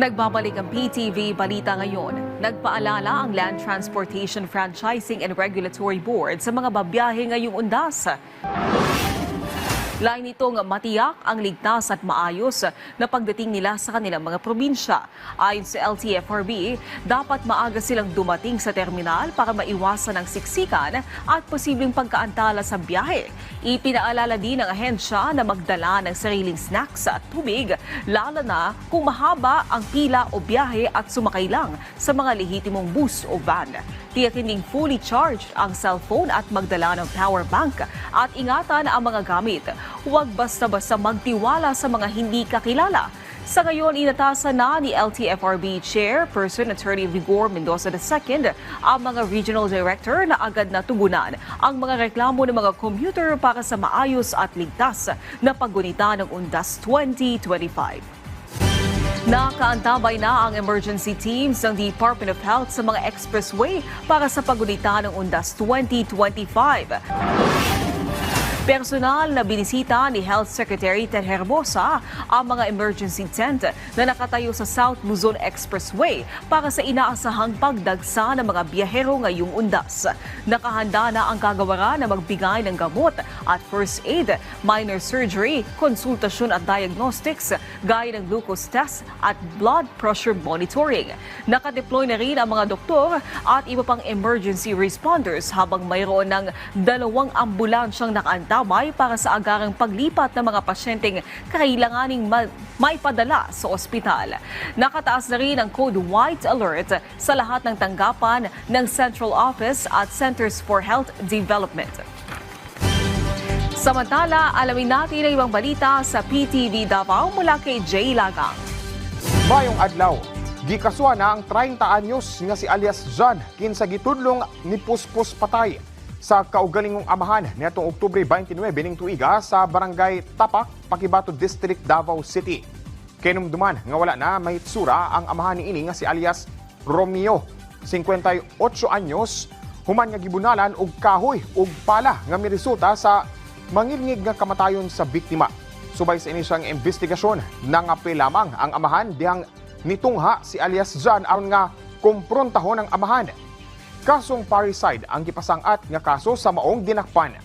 Nagbabalik ang PTV Balita ngayon. Nagpaalala ang Land Transportation Franchising and Regulatory Board sa mga babiyahe ngayong undas. Lain nitong matiyak ang ligtas at maayos na pagdating nila sa kanilang mga probinsya. Ayon sa LTFRB, dapat maaga silang dumating sa terminal para maiwasan ang siksikan at posibleng pagkaantala sa biyahe. Ipinaalala din ng ahensya na magdala ng sariling snacks at tubig, lalo na kung mahaba ang pila o biyahe at sumakay lang sa mga lehitimong bus o van. Tiyakin ding fully charged ang cellphone at magdala ng power bank at ingatan ang mga gamit. Huwag basta-basta magtiwala sa mga hindi kakilala. Sa ngayon, inatasan na ni LTFRB Chairperson Attorney Vigor Mendoza II ang mga regional director na agad na tugunan ang mga reklamo ng mga commuter para sa maayos at ligtas na paggunita ng Undas 2025. Nakaantabay na ang emergency teams ng Department of Health sa mga expressway para sa paggunita ng Undas 2025. Personal na binisita ni Health Secretary Ted Herbosa ang mga emergency tent na nakatayo sa South Luzon Expressway para sa inaasahang pagdagsa ng mga biyahero ngayong undas. Nakahanda na ang kagawaran na magbigay ng gamot at first aid, minor surgery, konsultasyon at diagnostics, gaya ng glucose test at blood pressure monitoring. Nakadeploy na rin ang mga doktor at iba pang emergency responders habang mayroon ng 2 ambulansyang nakaantabay para sa agarang paglipat ng mga pasyenteng kailanganing may padala sa ospital. Nakataas na rin ang Code White Alert sa lahat ng tanggapan ng Central Office at Centers for Health Development. Samantala, alamin natin ang ibang balita sa PTV Davao mula kay Jay Lagang. Mayong adlaw, gikasuhan na ang 30 anyos nga si alias John kinsa gitudlong ni Puspos Patay sa kaugalingong amahan nitong Oktubre 29 ning tuiga sa Barangay Tapak, Paquibato District, Davao City. Kinumduman nga wala na mahitsura ang amahan niini nga si alias Romeo, 58 anyos, human nga gibunalan og kahoy ug pala nga miresulta sa mangilngig nga kamatayon sa biktima. Subay sa inisyang investigasyon, nangapil lamang ang amahan dihang nitungha si alias John aron nga kumprontahon ang amahan. Kasong parricide ang gipasangat nga kaso sa maong dinakpan.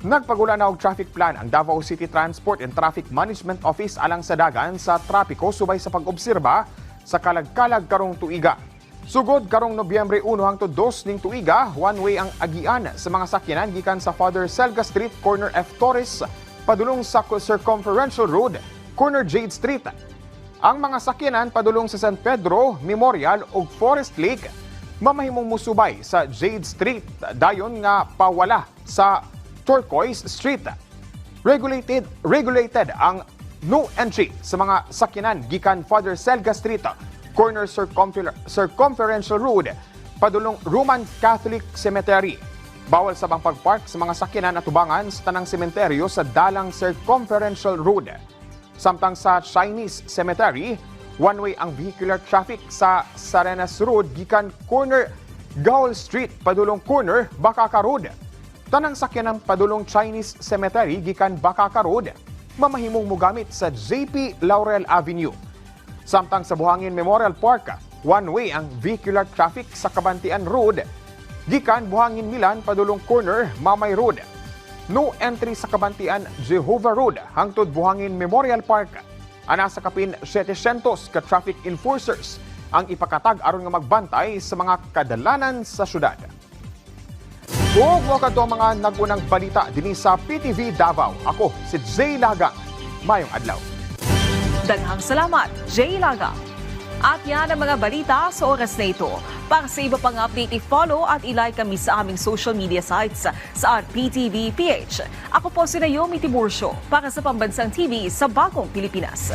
Nagpagula na og traffic plan ang Davao City Transport and Traffic Management Office alang sa dagan sa trapiko subay sa pag-obserba sa kalag-kalag karong tuiga. Sugod karong Nobyembre 1 hangtod 2 ning tuiga, one way ang agian sa mga sakyanan gikan sa Father Selga Street, corner F. Torres, padulong sa Circumferential Road, corner Jade Street. Ang mga sakyanan padulong sa San Pedro, Memorial ug Forest Lake mamahimong musubay sa Jade Street, dayon nga pawala sa Turquoise Street. Regulated ang no entry sa mga sakyanan gikan Father Selga Street, corner Circumferential Road, padulong Roman Catholic Cemetery. Bawal sa bang pagpark sa mga sakyanan at tubangan sa tanang sementeryo sa dalang Circumferential Road. Samtang sa Chinese Cemetery, one-way ang vehicular traffic sa Sarenas Road gikan corner Gaul Street padulong corner Bakaka Road. Tanang sakyanan padulong Chinese Cemetery gikan Bakaka Road mamahimong mogamit sa JP Laurel Avenue. Samtang sa Buhangin Memorial Park, one-way ang vehicular traffic sa Kabantian Road gikan Buhangin Milan padulong corner Mamay Road. No entry sa Kabantian Jehovah Road hangtod Buhangin Memorial Park. Ana sa kapin 700 ka traffic enforcers ang ipakatag aron nga magbantay sa mga kadalanan sa syudad. Ug kadto mga nagunang balita dinhi sa PTV Davao. Ako si Jay Lagang. Mayong adlaw. Daghang salamat, Jay Lagang. At yan ang mga balita sa oras na ito. Para sa iba pang update, i-follow at i-like kami sa aming social media sites sa PTV PH. Ako po si Naomi Tiburcio para sa Pambansang TV sa Bagong Pilipinas.